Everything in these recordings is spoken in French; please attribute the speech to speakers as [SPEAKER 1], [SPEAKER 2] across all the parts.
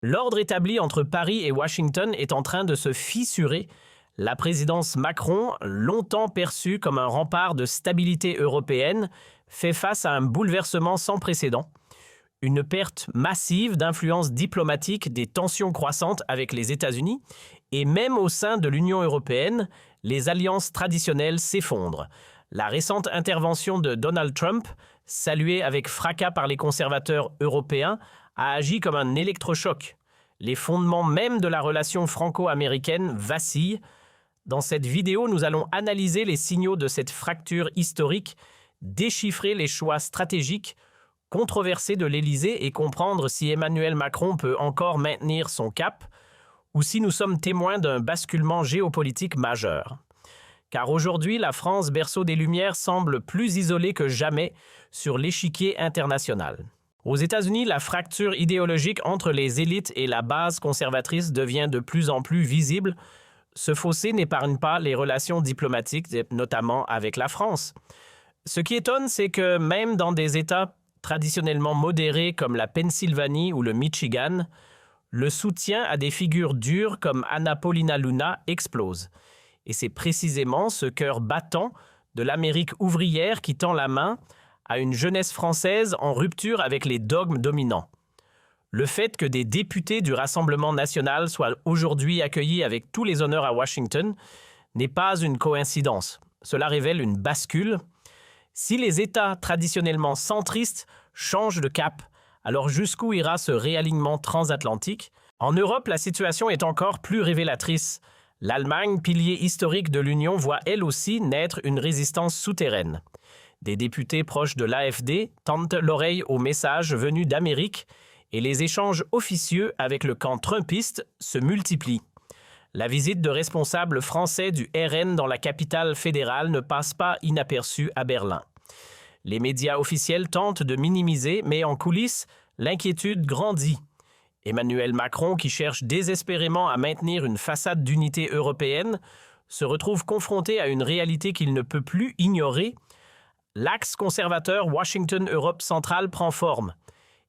[SPEAKER 1] L'ordre établi entre Paris et Washington est en train de se fissurer. La présidence Macron, longtemps perçue comme un rempart de stabilité européenne, fait face à un bouleversement sans précédent. Une perte massive d'influence diplomatique, des tensions croissantes avec les États-Unis, et même au sein de l'Union européenne, les alliances traditionnelles s'effondrent. La récente intervention de Donald Trump, saluée avec fracas par les conservateurs européens, a agi comme un électrochoc. Les fondements même de la relation franco-américaine vacillent. Dans cette vidéo, nous allons analyser les signaux de cette fracture historique, déchiffrer les choix stratégiques, controversés de l'Élysée et comprendre si Emmanuel Macron peut encore maintenir son cap ou si nous sommes témoins d'un basculement géopolitique majeur. Car aujourd'hui, la France, berceau des Lumières, semble plus isolée que jamais sur l'échiquier international. Aux États-Unis, la fracture idéologique entre les élites et la base conservatrice devient de plus en plus visible. Ce fossé n'épargne pas les relations diplomatiques, notamment avec la France. Ce qui étonne, c'est que même dans des États traditionnellement modérés comme la Pennsylvanie ou le Michigan, le soutien à des figures dures comme Anna Paulina Luna explose. Et c'est précisément ce cœur battant de l'Amérique ouvrière qui tend la main à une jeunesse française en rupture avec les dogmes dominants. Le fait que des députés du Rassemblement national soient aujourd'hui accueillis avec tous les honneurs à Washington n'est pas une coïncidence. Cela révèle une bascule. Si les États traditionnellement centristes changent de cap, alors jusqu'où ira ce réalignement transatlantique? En Europe, la situation est encore plus révélatrice. L'Allemagne, pilier historique de l'Union, voit elle aussi naître une résistance souterraine. Des députés proches de l'AfD tendent l'oreille aux messages venus d'Amérique et les échanges officieux avec le camp trumpiste se multiplient. La visite de responsables français du RN dans la capitale fédérale ne passe pas inaperçue à Berlin. Les médias officiels tentent de minimiser, mais en coulisses, l'inquiétude grandit. Emmanuel Macron, qui cherche désespérément à maintenir une façade d'unité européenne, se retrouve confronté à une réalité qu'il ne peut plus ignorer. L'axe conservateur Washington-Europe centrale prend forme,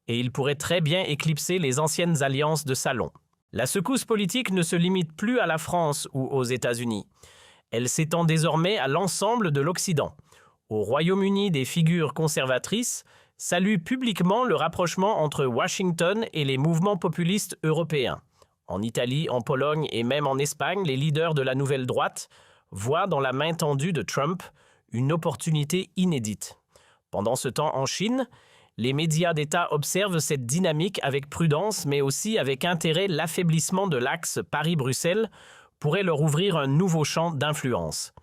[SPEAKER 1] et il pourrait très bien éclipser les anciennes alliances de salon. La secousse politique ne se limite plus à la France ou aux États-Unis. Elle s'étend désormais à l'ensemble de l'Occident. Au Royaume-Uni, des figures conservatrices saluent publiquement le rapprochement entre Washington et les mouvements populistes européens. En Italie, en Pologne et même en Espagne, les leaders de la nouvelle droite voient dans la main tendue de Trump une opportunité inédite. Pendant ce temps, en Chine, les médias d'État observent cette dynamique avec prudence, mais aussi avec intérêt. L'affaiblissement de l'axe Paris-Bruxelles pourrait leur ouvrir un nouveau champ d'influence.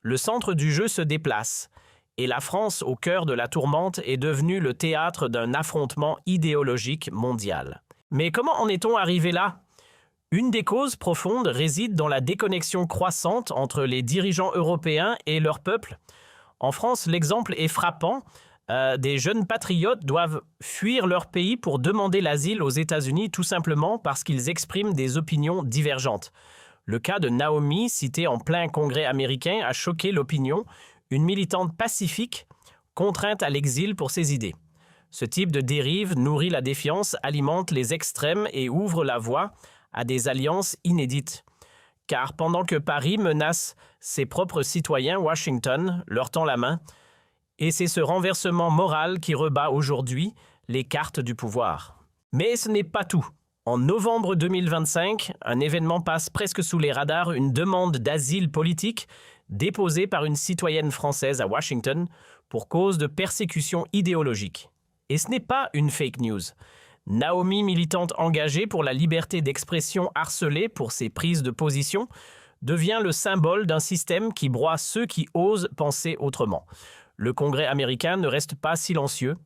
[SPEAKER 1] Le centre du jeu se déplace, et la France, au cœur de la tourmente, est devenue le théâtre d'un affrontement idéologique mondial. Mais comment en est-on arrivé là? Une des causes profondes réside dans la déconnexion croissante entre les dirigeants européens et leur peuple. En France, l'exemple est frappant. Des jeunes patriotes doivent fuir leur pays pour demander l'asile aux États-Unis tout simplement parce qu'ils expriment des opinions divergentes. Le cas de Naomi, cité en plein congrès américain, a choqué l'opinion, une militante pacifique contrainte à l'exil pour ses idées. Ce type de dérive nourrit la défiance, alimente les extrêmes et ouvre la voie à des alliances inédites. Car pendant que Paris menace ses propres citoyens, Washington leur tend la main. Et c'est ce renversement moral qui rebat aujourd'hui les cartes du pouvoir. Mais ce n'est pas tout. En novembre 2025, un événement passe presque sous les radars, une demande d'asile politique déposée par une citoyenne française à Washington pour cause de persécution idéologique. Et ce n'est pas une fake news. Naomi, militante engagée pour la liberté d'expression harcelée pour ses prises de position, devient le symbole d'un système qui broie ceux qui osent penser autrement. Le Congrès américain ne reste pas silencieux.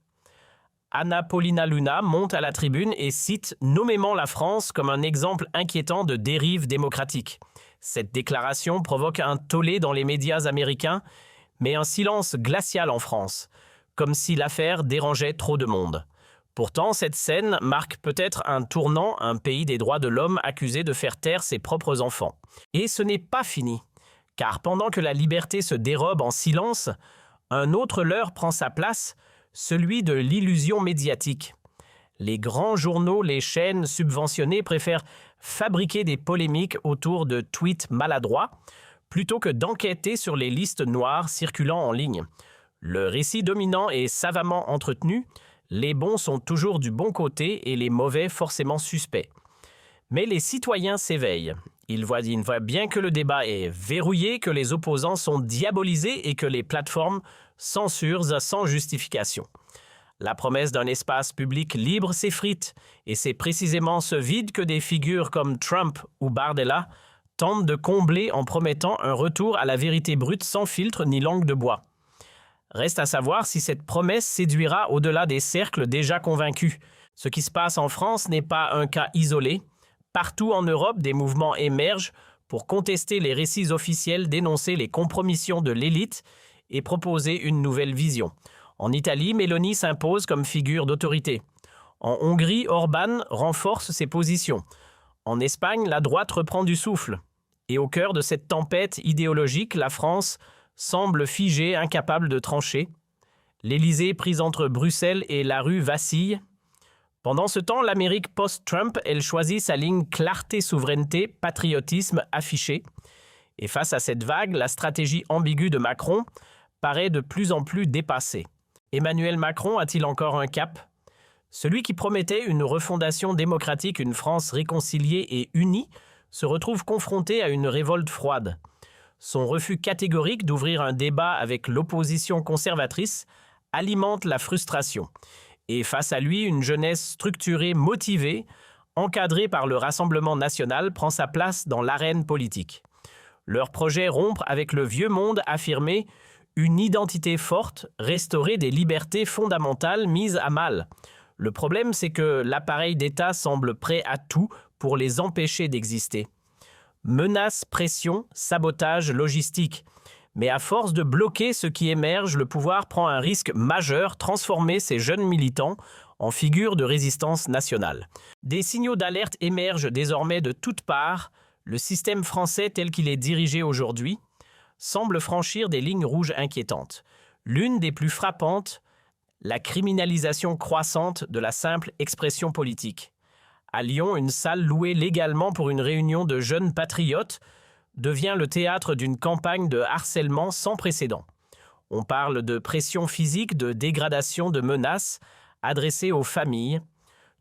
[SPEAKER 1] Anna Paulina Luna monte à la tribune et cite nommément la France comme un exemple inquiétant de dérive démocratique. Cette déclaration provoque un tollé dans les médias américains, mais un silence glacial en France, comme si l'affaire dérangeait trop de monde. Pourtant, cette scène marque peut-être un tournant, un pays des droits de l'homme accusé de faire taire ses propres enfants. Et ce n'est pas fini, car pendant que la liberté se dérobe en silence, un autre leurre prend sa place, celui de l'illusion médiatique. Les grands journaux, les chaînes subventionnées préfèrent fabriquer des polémiques autour de tweets maladroits plutôt que d'enquêter sur les listes noires circulant en ligne. Le récit dominant est savamment entretenu, les bons sont toujours du bon côté et les mauvais forcément suspects. Mais les citoyens s'éveillent. Ils voient bien que le débat est verrouillé, que les opposants sont diabolisés et que les plateformes censurent sans justification. La promesse d'un espace public libre s'effrite, et c'est précisément ce vide que des figures comme Trump ou Bardella tentent de combler en promettant un retour à la vérité brute sans filtre ni langue de bois. Reste à savoir si cette promesse séduira au-delà des cercles déjà convaincus. Ce qui se passe en France n'est pas un cas isolé. Partout en Europe, des mouvements émergent pour contester les récits officiels, dénoncer les compromissions de l'élite et proposer une nouvelle vision. En Italie, Meloni s'impose comme figure d'autorité. En Hongrie, Orban renforce ses positions. En Espagne, la droite reprend du souffle. Et au cœur de cette tempête idéologique, la France semble figée, incapable de trancher. L'Élysée, prise entre Bruxelles et la rue, vacille. Pendant ce temps, l'Amérique post-Trump, elle choisit sa ligne clarté, souveraineté, patriotisme affiché. Et face à cette vague, la stratégie ambiguë de Macron paraît de plus en plus dépassée. Emmanuel Macron a-t-il encore un cap? Celui qui promettait une refondation démocratique, une France réconciliée et unie, se retrouve confronté à une révolte froide. Son refus catégorique d'ouvrir un débat avec l'opposition conservatrice alimente la frustration. Et face à lui, une jeunesse structurée, motivée, encadrée par le Rassemblement national, prend sa place dans l'arène politique. Leur projet rompre avec le vieux monde affirmé une identité forte, restaurer des libertés fondamentales mises à mal. Le problème, c'est que l'appareil d'État semble prêt à tout pour les empêcher d'exister. Menaces, pression, sabotage, logistique. Mais à force de bloquer ce qui émerge, le pouvoir prend un risque majeur, transformer ces jeunes militants en figures de résistance nationale. Des signaux d'alerte émergent désormais de toutes parts. Le système français tel qu'il est dirigé aujourd'hui semble franchir des lignes rouges inquiétantes. L'une des plus frappantes, la criminalisation croissante de la simple expression politique. À Lyon, une salle louée légalement pour une réunion de jeunes patriotes devient le théâtre d'une campagne de harcèlement sans précédent. On parle de pression physique, de dégradation, de menaces adressées aux familles.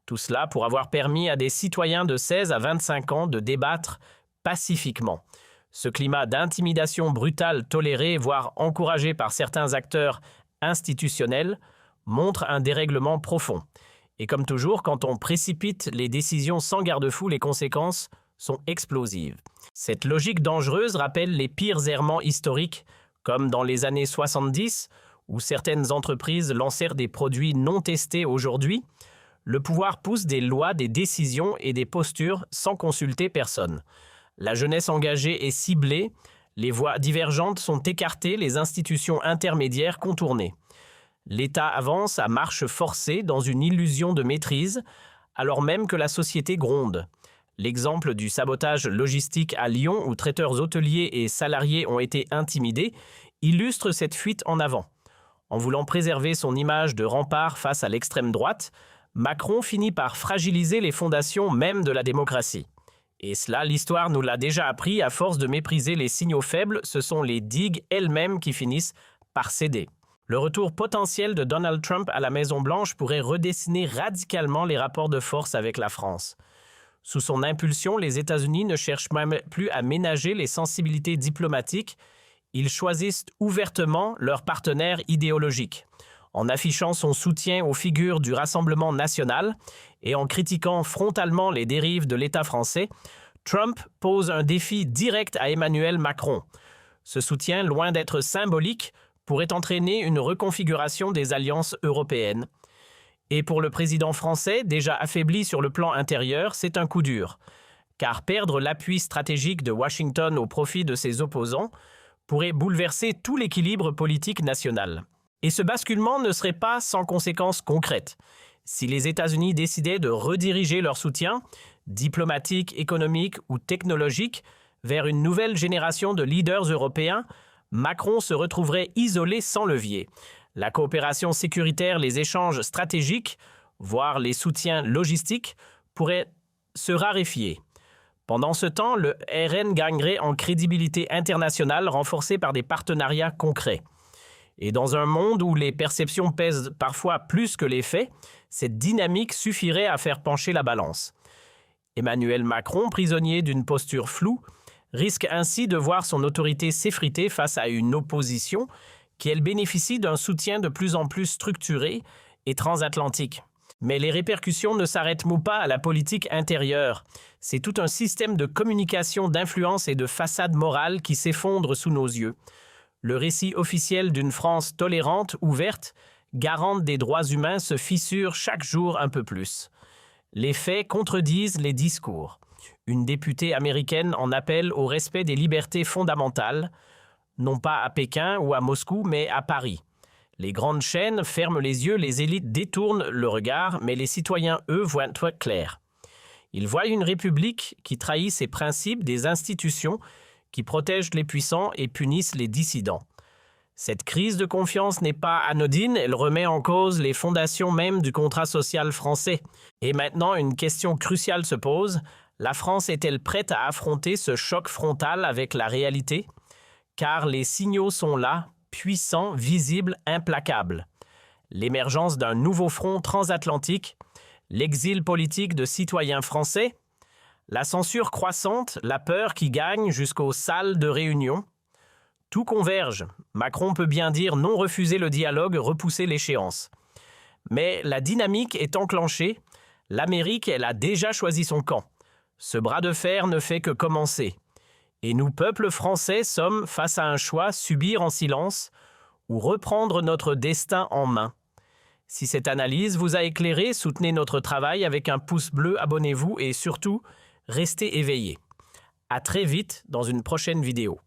[SPEAKER 1] Tout cela pour avoir permis à des citoyens de 16 à 25 ans de débattre pacifiquement. Ce climat d'intimidation brutale toléré, voire encouragé par certains acteurs institutionnels, montre un dérèglement profond. Et comme toujours, quand on précipite les décisions sans garde-fou, les conséquences sont explosives. Cette logique dangereuse rappelle les pires errements historiques, comme dans les années 70, où certaines entreprises lancèrent des produits non testés aujourd'hui. Le pouvoir pousse des lois, des décisions et des postures sans consulter personne. La jeunesse engagée est ciblée, les voies divergentes sont écartées, les institutions intermédiaires contournées. L'État avance à marche forcée dans une illusion de maîtrise, alors même que la société gronde. L'exemple du sabotage logistique à Lyon, où traiteurs hôteliers et salariés ont été intimidés, illustre cette fuite en avant. En voulant préserver son image de rempart face à l'extrême droite, Macron finit par fragiliser les fondations même de la démocratie. Et cela, l'histoire nous l'a déjà appris, à force de mépriser les signaux faibles, ce sont les digues elles-mêmes qui finissent par céder. Le retour potentiel de Donald Trump à la Maison-Blanche pourrait redessiner radicalement les rapports de force avec la France. Sous son impulsion, les États-Unis ne cherchent même plus à ménager les sensibilités diplomatiques, ils choisissent ouvertement leurs partenaires idéologiques. En affichant son soutien aux figures du Rassemblement national et en critiquant frontalement les dérives de l'État français, Trump pose un défi direct à Emmanuel Macron. Ce soutien, loin d'être symbolique, pourrait entraîner une reconfiguration des alliances européennes. Et pour le président français, déjà affaibli sur le plan intérieur, c'est un coup dur. Car perdre l'appui stratégique de Washington au profit de ses opposants pourrait bouleverser tout l'équilibre politique national. Et ce basculement ne serait pas sans conséquences concrètes. Si les États-Unis décidaient de rediriger leur soutien, diplomatique, économique ou technologique, vers une nouvelle génération de leaders européens, Macron se retrouverait isolé sans levier. La coopération sécuritaire, les échanges stratégiques voire les soutiens logistiques, pourraient se raréfier. Pendant ce temps, le RN gagnerait en crédibilité internationale renforcée par des partenariats concrets. Et dans un monde où les perceptions pèsent parfois plus que les faits, cette dynamique suffirait à faire pencher la balance. Emmanuel Macron, prisonnier d'une posture floue, risque ainsi de voir son autorité s'effriter face à une opposition qui, elle, bénéficie d'un soutien de plus en plus structuré et transatlantique. Mais les répercussions ne s'arrêtent pas à la politique intérieure. C'est tout un système de communication, d'influence et de façade morale qui s'effondre sous nos yeux. Le récit officiel d'une France tolérante, ouverte, garante des droits humains se fissure chaque jour un peu plus. Les faits contredisent les discours. Une députée américaine en appelle au respect des libertés fondamentales, non pas à Pékin ou à Moscou, mais à Paris. Les grandes chaînes ferment les yeux, les élites détournent le regard, mais les citoyens, eux, voient clair. Ils voient une république qui trahit ses principes, des institutions qui protègent les puissants et punissent les dissidents. Cette crise de confiance n'est pas anodine, elle remet en cause les fondations même du contrat social français. Et maintenant, une question cruciale se pose. La France est-elle prête à affronter ce choc frontal avec la réalité? Car les signaux sont là, puissants, visibles, implacables. L'émergence d'un nouveau front transatlantique, l'exil politique de citoyens français, la censure croissante, la peur qui gagne jusqu'aux salles de réunion. Tout converge. Macron peut bien dire non, refuser le dialogue, repousser l'échéance. Mais la dynamique est enclenchée. L'Amérique, elle a déjà choisi son camp. Ce bras de fer ne fait que commencer. Et nous, peuple français, sommes face à un choix, subir en silence ou reprendre notre destin en main. Si cette analyse vous a éclairé, soutenez notre travail avec un pouce bleu, abonnez-vous et surtout, restez éveillés. À très vite dans une prochaine vidéo.